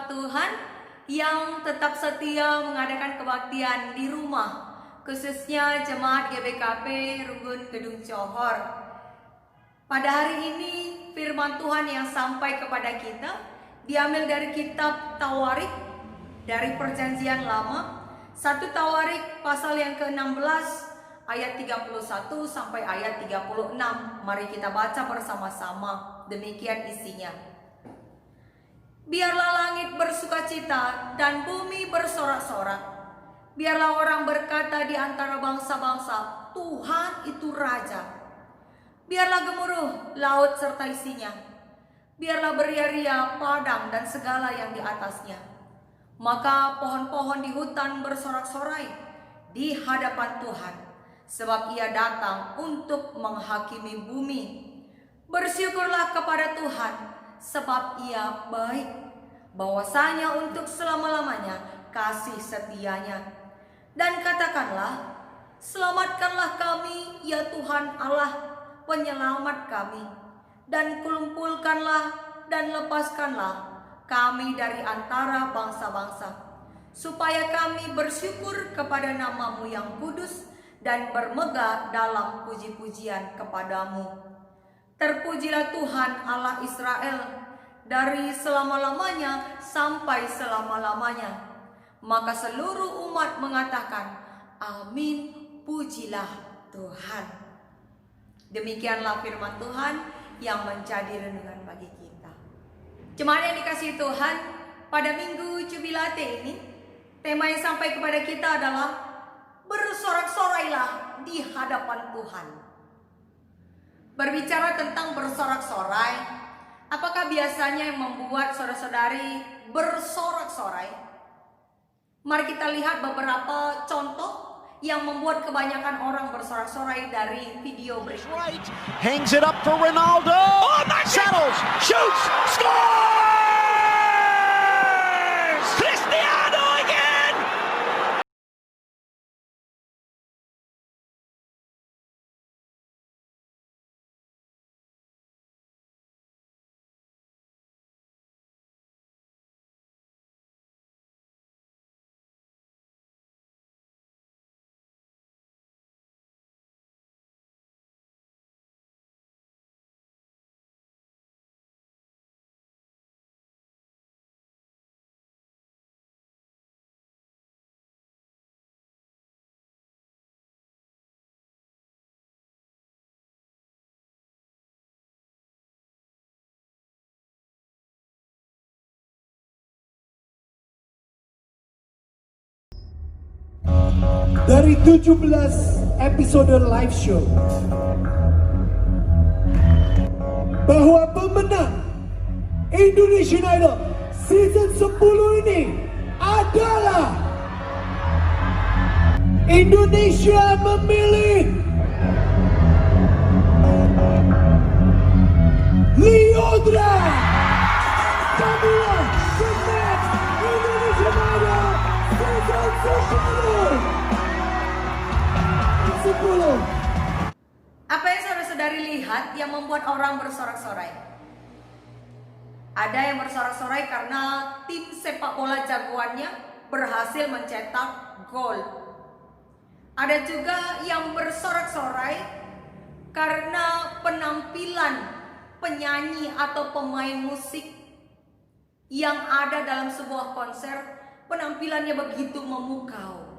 umat Tuhan yang tetap setia mengadakan kebaktian di rumah, khususnya jemaat GBKP Runggun Gedung Johor. Pada hari ini firman Tuhan yang sampai kepada kita diambil dari kitab Tawarik dari Perjanjian Lama, 1 Tawarik pasal yang ke-16 ayat 31 sampai ayat 36. Mari kita baca bersama-sama. Demikian isinya. Biarlah langit bersukacita dan bumi bersorak-sorak. Biarlah orang berkata di antara bangsa-bangsa, Tuhan itu Raja. Biarlah gemuruh laut serta isinya. Biarlah beria-ria padang dan segala yang di atasnya. Maka pohon-pohon di hutan bersorak-sorai di hadapan Tuhan, sebab ia datang untuk menghakimi bumi. Bersyukurlah kepada Tuhan, sebab ia baik, bahwasanya untuk selama-lamanya kasih setianya. Dan katakanlah, selamatkanlah kami ya Tuhan Allah, penyelamat kami, dan kumpulkanlah dan lepaskanlah kami dari antara bangsa-bangsa, supaya kami bersyukur kepada nama-Mu yang kudus dan bermegah dalam puji-pujian kepadamu. Terpujilah Tuhan Allah Israel dari selama-lamanya sampai selama-lamanya. Maka seluruh umat mengatakan, amin, pujilah Tuhan. Demikianlah firman Tuhan yang menjadi renungan bagi kita. Jemaat yang dikasihi Tuhan, pada minggu Jubilate ini, tema yang sampai kepada kita adalah bersorak-sorailah di hadapan Tuhan. Berbicara tentang bersorak-sorai, apakah biasanya yang membuat saudara-saudari bersorak-sorai? Mari kita lihat beberapa contoh yang membuat kebanyakan orang bersorak-sorai dari video berikut. Hangs it up for Ronaldo. Oh, Settles, shoots, scores! Cristiano again! Dari 17 episode live show, bahwa pemenang Indonesian Idol season 10 ini adalah Indonesia memilih Lyodra Camilla Jeanette Indonesian Idol season 10. Apa yang saudara-saudari lihat yang membuat orang bersorak-sorai? Ada yang bersorak-sorai karena tim sepak bola jagoannya berhasil mencetak gol. Ada juga yang bersorak-sorai karena penampilan penyanyi atau pemain musik yang ada dalam sebuah konser, penampilannya begitu memukau.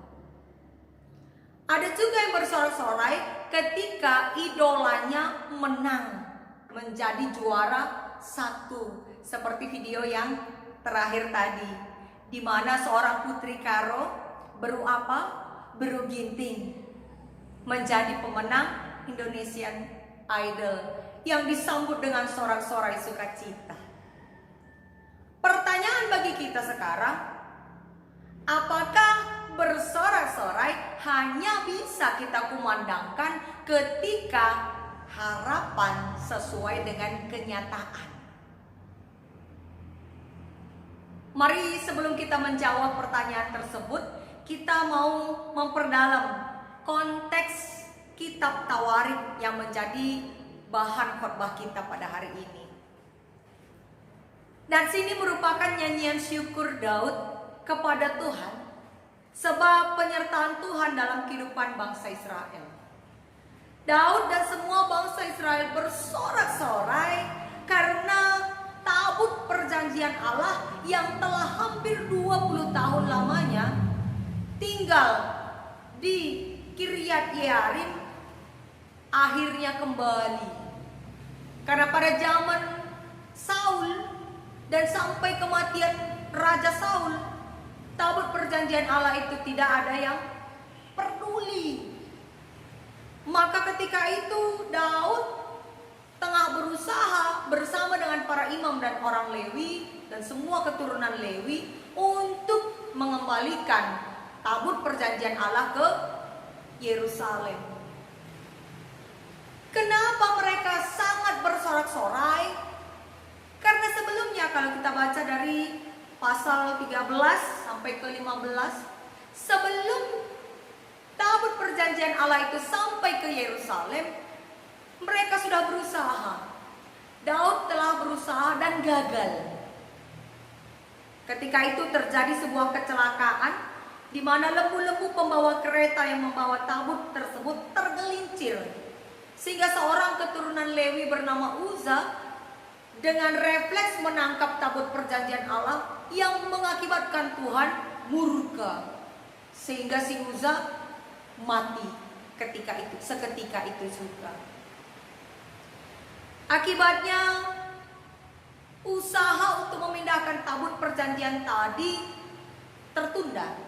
Ada juga yang bersorak-sorai ketika idolanya menang, menjadi juara 1, seperti video yang terakhir tadi, di mana seorang Putri Karo beruginting menjadi pemenang Indonesian Idol yang disambut dengan sorak-sorai sukacita. Pertanyaan bagi kita sekarang, apakah bersorak-sorai hanya bisa kita kumandangkan ketika harapan sesuai dengan kenyataan? Mari sebelum kita menjawab pertanyaan tersebut, kita mau memperdalam konteks kitab Tawarik yang menjadi bahan khotbah kita pada hari ini. Dan sini merupakan nyanyian syukur Daud kepada Tuhan sebab penyertaan Tuhan dalam kehidupan bangsa Israel. Daud dan semua bangsa Israel bersorak-sorai karena tabut perjanjian Allah yang telah hampir 20 tahun lamanya tinggal di Kiryat Yearim akhirnya kembali. Karena pada zaman Saul dan sampai kematian Raja Saul, tabut perjanjian Allah itu tidak ada yang peduli. Maka ketika itu Daud tengah berusaha bersama dengan para imam dan orang Lewi dan semua keturunan Lewi untuk mengembalikan tabut perjanjian Allah ke Yerusalem. Kenapa mereka sangat bersorak-sorai? Karena sebelumnya kalau kita baca dari pasal 13 sampai ke 15, sebelum tabut perjanjian Allah itu sampai ke Yerusalem, mereka sudah berusaha. Daud telah berusaha dan gagal. Ketika itu terjadi sebuah kecelakaan di mana lembu-lembu pembawa kereta yang membawa tabut tersebut tergelincir, sehingga seorang keturunan Lewi bernama Uza dengan refleks menangkap tabut perjanjian Allah yang mengakibatkan Tuhan murka, sehingga si Uza mati seketika itu juga. Akibatnya usaha untuk memindahkan tabut perjanjian tadi tertunda.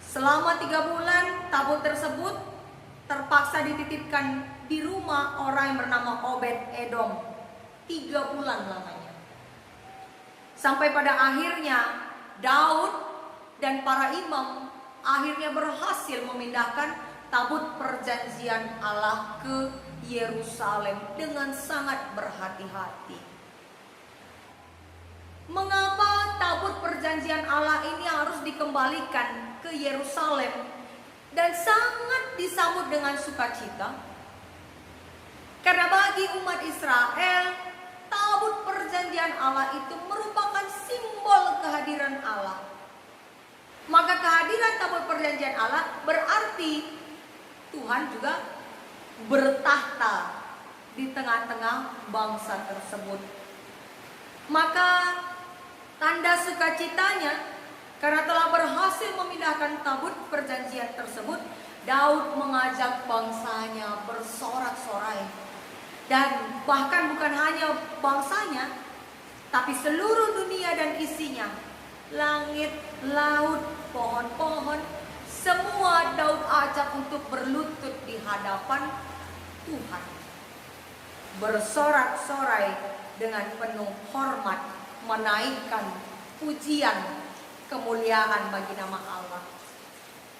Selama 3 bulan tabut tersebut terpaksa dititipkan di rumah orang yang bernama Obed Edom. 3 bulan lamanya. Sampai pada akhirnya Daud dan para imam akhirnya berhasil memindahkan tabut perjanjian Allah ke Yerusalem dengan sangat berhati-hati. Mengapa tabut perjanjian Allah ini harus dikembalikan ke Yerusalem dan sangat disambut dengan sukacita? Karena bagi umat Israel, tabut perjanjian Allah itu merupakan simbol kehadiran Allah. Maka kehadiran tabut perjanjian Allah berarti Tuhan juga bertahta di tengah-tengah bangsa tersebut. Maka tanda sukacitanya karena telah berhasil memindahkan tabut perjanjian tersebut, Daud mengajak bangsanya bersorak-sorai. Dan bahkan bukan hanya bangsanya, tapi seluruh dunia dan isinya, langit, laut, pohon-pohon, semua Daud ajak untuk berlutut di hadapan Tuhan, bersorak-sorai dengan penuh hormat, menaikkan pujian kemuliaan bagi nama Allah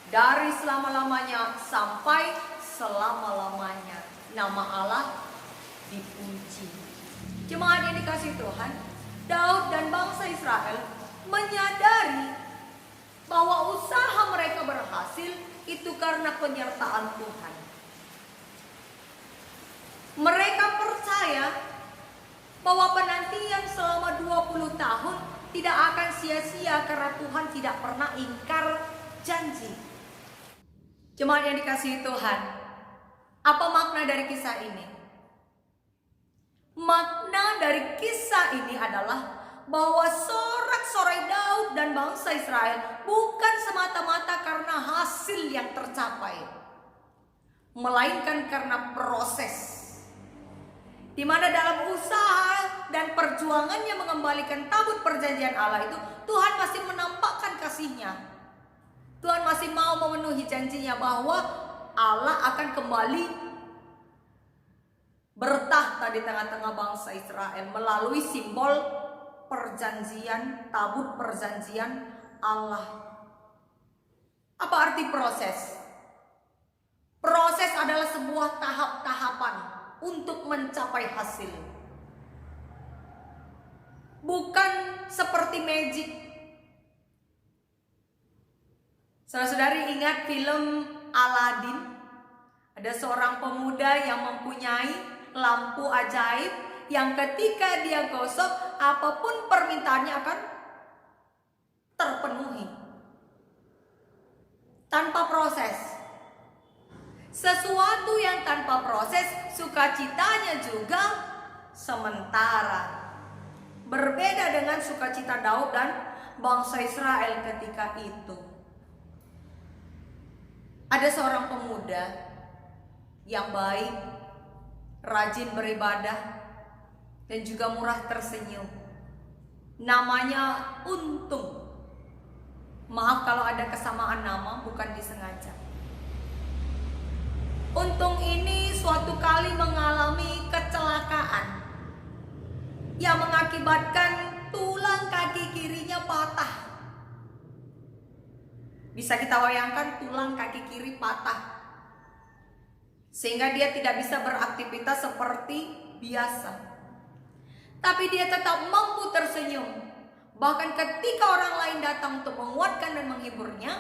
dari selama-lamanya sampai selama-lamanya. Nama Allah dipuji. Jemaat yang dikasihi Tuhan, Daud dan bangsa Israel menyadari bahwa usaha mereka berhasil itu karena penyertaan Tuhan. Mereka percaya bahwa penantian selama 20 tahun tidak akan sia-sia karena Tuhan tidak pernah ingkar janji. Jemaat yang dikasihi Tuhan, apa makna dari kisah ini? Makna dari kisah ini adalah bahwa sorak-sorai Daud dan bangsa Israel bukan semata-mata karena hasil yang tercapai, melainkan karena proses, di mana dalam usaha dan perjuangannya mengembalikan tabut perjanjian Allah itu, Tuhan masih menampakkan kasih-Nya. Tuhan masih mau memenuhi janjinya bahwa Allah akan kembali bertahta di tengah-tengah bangsa Israel melalui simbol perjanjian, tabut perjanjian Allah. Apa arti proses? Proses adalah sebuah tahap-tahapan untuk mencapai hasil. Bukan seperti magic. Saudara-saudari ingat film Aladdin? Ada seorang pemuda yang mempunyai lampu ajaib yang ketika dia gosok, apapun permintaannya akan terpenuhi tanpa proses. Sesuatu yang tanpa proses, sukacitanya juga sementara. Berbeda dengan sukacita Daud dan bangsa Israel ketika itu. Ada seorang pemuda yang baik, rajin beribadah, dan juga murah tersenyum. Namanya Untung. Maaf kalau ada kesamaan nama, bukan disengaja. Untung ini suatu kali mengalami kecelakaan yang mengakibatkan tulang kaki kirinya patah. Bisa kita bayangkan tulang kaki kiri patah, sehingga dia tidak bisa beraktivitas seperti biasa. Tapi dia tetap mampu tersenyum. Bahkan ketika orang lain datang untuk menguatkan dan menghiburnya,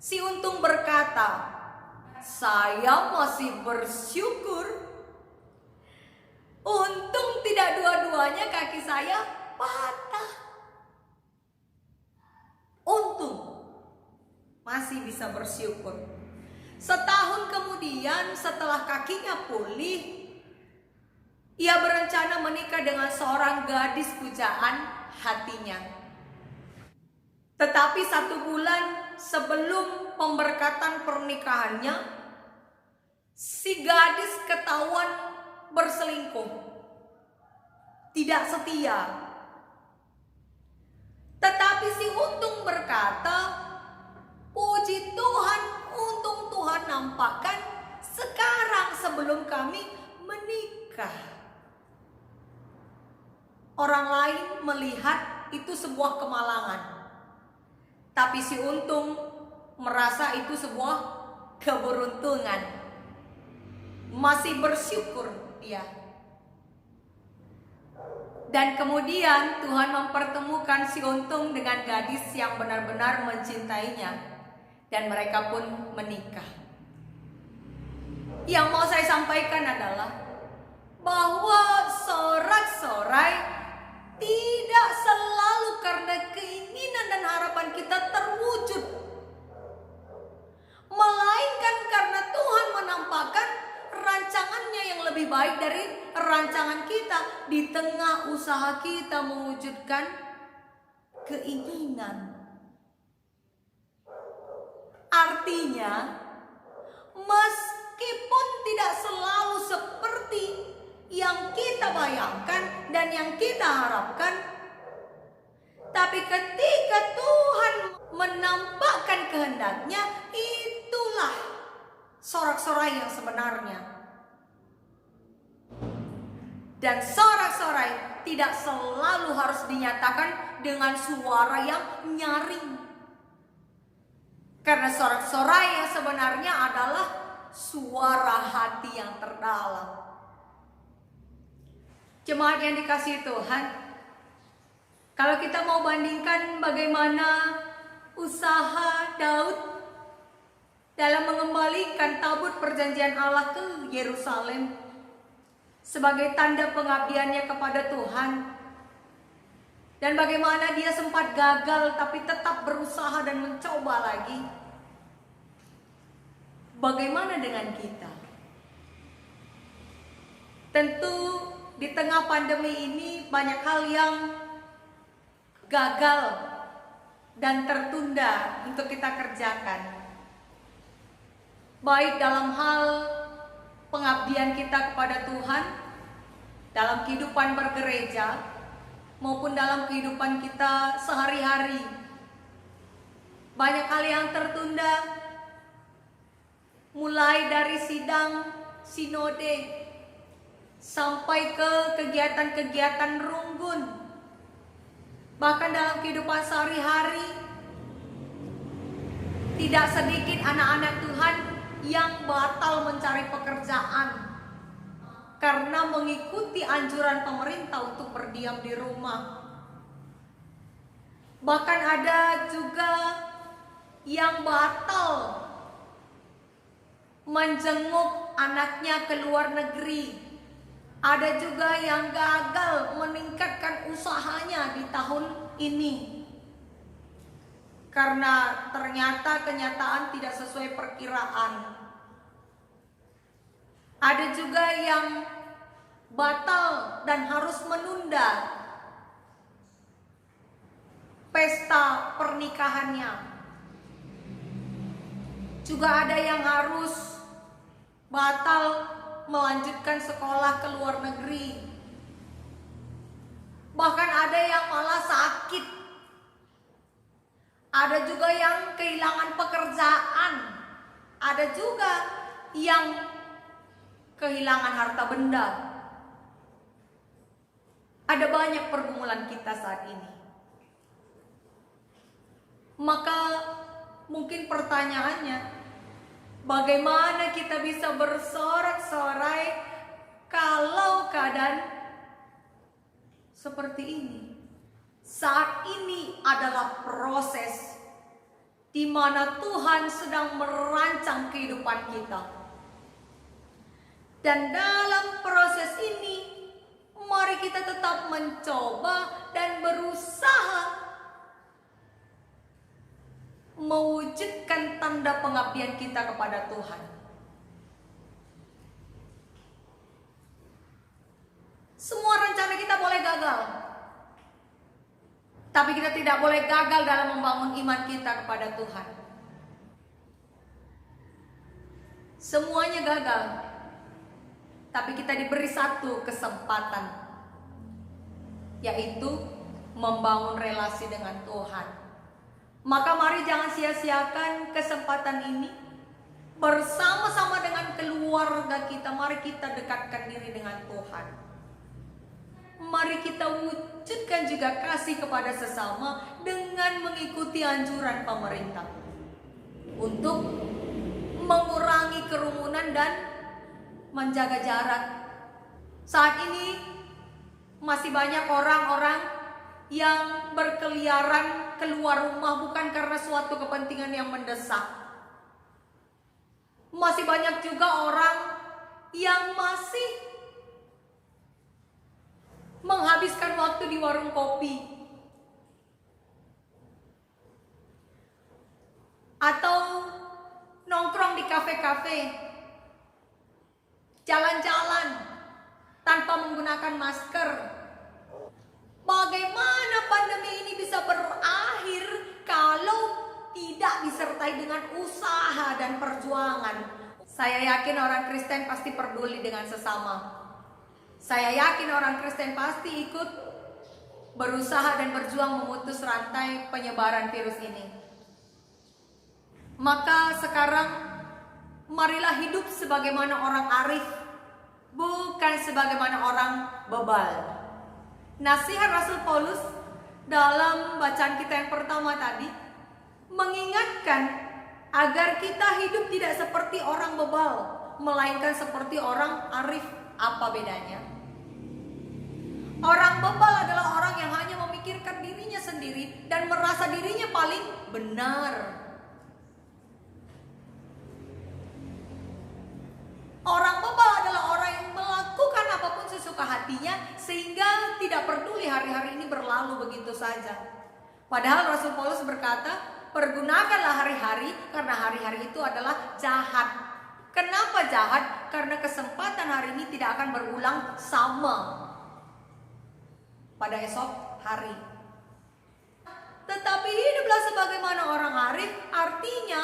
si Untung berkata, "Saya masih bersyukur. Untung tidak dua-duanya kaki saya patah. Untung masih bisa bersyukur." Setahun kemudian setelah kakinya pulih, ia berencana menikah dengan seorang gadis pujaan hatinya. Tetapi 1 bulan sebelum pemberkatan pernikahannya, si gadis ketahuan berselingkuh, tidak setia. Tetapi si Untung berkata, "Puji Tuhan, untung Tuhan nampakkan sekarang sebelum kami menikah." Orang lain melihat itu sebuah kemalangan, tapi si Untung merasa itu sebuah keberuntungan. Masih bersyukur dia. Dan kemudian Tuhan mempertemukan si Untung dengan gadis yang benar-benar mencintainya, dan mereka pun menikah. Yang mau saya sampaikan adalah bahwa sorak-sorai tidak selalu karena keinginan dan harapan kita terwujud, melainkan karena Tuhan menampakkan rancangannya yang lebih baik dari rancangan kita di tengah usaha kita mewujudkan keinginan. Artinya, meskipun tidak selalu seperti yang kita bayangkan dan yang kita harapkan, tapi ketika Tuhan menampakkan kehendaknya, itulah sorak-sorai yang sebenarnya. Dan sorak-sorai tidak selalu harus dinyatakan dengan suara yang nyaring, karena sorak-sorai yang sebenarnya adalah suara hati yang terdalam. Jemaat yang dikasihi Tuhan, kalau kita mau bandingkan bagaimana usaha Daud dalam mengembalikan tabut perjanjian Allah ke Yerusalem sebagai tanda pengabdiannya kepada Tuhan, dan bagaimana dia sempat gagal tapi tetap berusaha dan mencoba lagi, bagaimana dengan kita? Tentu di tengah pandemi ini banyak hal yang gagal dan tertunda untuk kita kerjakan, baik dalam hal pengabdian kita kepada Tuhan, dalam kehidupan bergereja, maupun dalam kehidupan kita sehari-hari. Banyak hal yang tertunda, mulai dari sidang sinode sampai ke kegiatan-kegiatan runggun. Bahkan dalam kehidupan sehari-hari, tidak sedikit anak-anak Tuhan yang batal mencari pekerjaan karena mengikuti anjuran pemerintah untuk berdiam di rumah. Bahkan ada juga yang batal menjenguk anaknya ke luar negeri Ada juga yang gagal meningkatkan usahanya di tahun ini karena ternyata kenyataan tidak sesuai perkiraan. Ada juga yang batal dan harus menunda pesta pernikahannya. Juga ada yang harus batal melanjutkan sekolah ke luar negeri. Bahkan ada yang malah sakit. Ada juga yang kehilangan pekerjaan. Ada juga yang kehilangan harta benda. Ada banyak pergumulan kita saat ini. Maka mungkin pertanyaannya, bagaimana kita bisa bersorak-sorai kalau keadaan seperti ini? Saat ini adalah proses di mana Tuhan sedang merancang kehidupan kita. Dan dalam proses ini, mari kita tetap mencoba dan berusaha mewujudkan tanda pengabdian kita kepada Tuhan. Semua rencana kita boleh gagal, tapi kita tidak boleh gagal dalam membangun iman kita kepada Tuhan. Semuanya gagal, tapi kita diberi satu kesempatan, yaitu membangun relasi dengan Tuhan. Maka mari jangan sia-siakan kesempatan ini. Bersama-sama dengan keluarga kita, mari kita dekatkan diri dengan Tuhan. Mari kita wujudkan juga kasih kepada sesama dengan mengikuti anjuran pemerintah untuk mengurangi kerumunan dan menjaga jarak. Saat ini masih banyak orang-orang yang berkeliaran keluar rumah bukan karena suatu kepentingan yang mendesak. Masih banyak juga orang yang masih menghabiskan waktu di warung kopi atau nongkrong di kafe-kafe, jalan-jalan tanpa menggunakan masker. Bagaimana pandemi ini bisa berakhir kalau tidak disertai dengan usaha dan perjuangan? Saya yakin orang Kristen pasti peduli dengan sesama. Saya yakin orang Kristen pasti ikut berusaha dan berjuang memutus rantai penyebaran virus ini. Maka sekarang marilah hidup sebagaimana orang arif, bukan sebagaimana orang bebal. Nasihat Rasul Paulus dalam bacaan kita yang pertama tadi mengingatkan agar kita hidup tidak seperti orang bebal, melainkan seperti orang arif. Apa bedanya? Orang bebal adalah orang yang hanya memikirkan dirinya sendiri dan merasa dirinya paling benar. Orang bebal adalah orang yang melakukan apapun sesuka hatinya sehingga tidak peduli hari-hari ini berlalu begitu saja. Padahal Rasul Paulus berkata, pergunakanlah hari-hari karena hari-hari itu adalah jahat. Kenapa jahat? Karena kesempatan hari ini tidak akan berulang sama pada esok hari. Tetapi hiduplah sebagaimana orang arif, artinya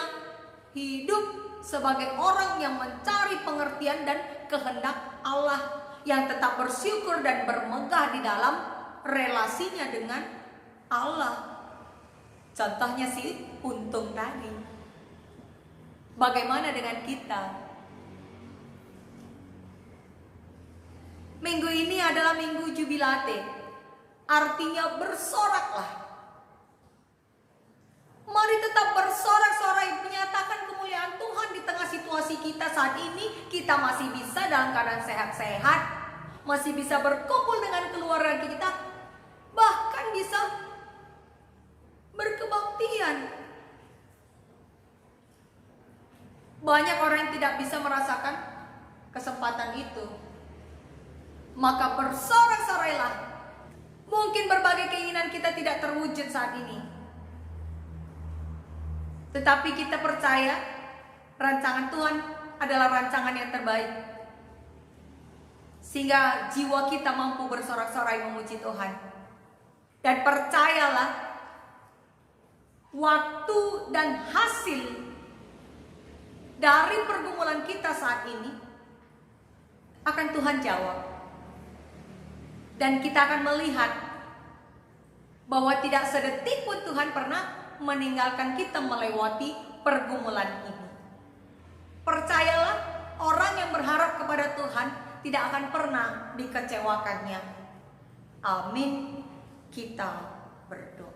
hidup sebagai orang yang mencari pengertian dan kehendak Allah, yang tetap bersyukur dan bermegah di dalam relasinya dengan Allah. Contohnya si untung tadi. Bagaimana dengan kita? Minggu ini adalah minggu jubilate, artinya bersoraklah. Mari tetap bersorak-sorai menyatakan kemuliaan Tuhan di tengah situasi kita saat ini. Kita masih bisa dalam keadaan sehat-sehat, masih bisa berkumpul dengan keluarga kita, bahkan bisa berkebaktian. Banyak orang yang tidak bisa merasakan kesempatan itu. maka bersorak-sorailah. Mungkin berbagai keinginan kita tidak terwujud saat ini, tetapi kita percaya rancangan Tuhan adalah rancangan yang terbaik, sehingga jiwa kita mampu bersorak-sorai memuji Tuhan. Dan percayalah, waktu dan hasil dari pergumulan kita saat ini akan Tuhan jawab. Dan kita akan melihat bahwa tidak sedetik pun Tuhan pernah meninggalkan kita melewati pergumulan ini. Percayalah, orang yang berharap kepada Tuhan tidak akan pernah dikecewakannya. Amin. Kita berdoa.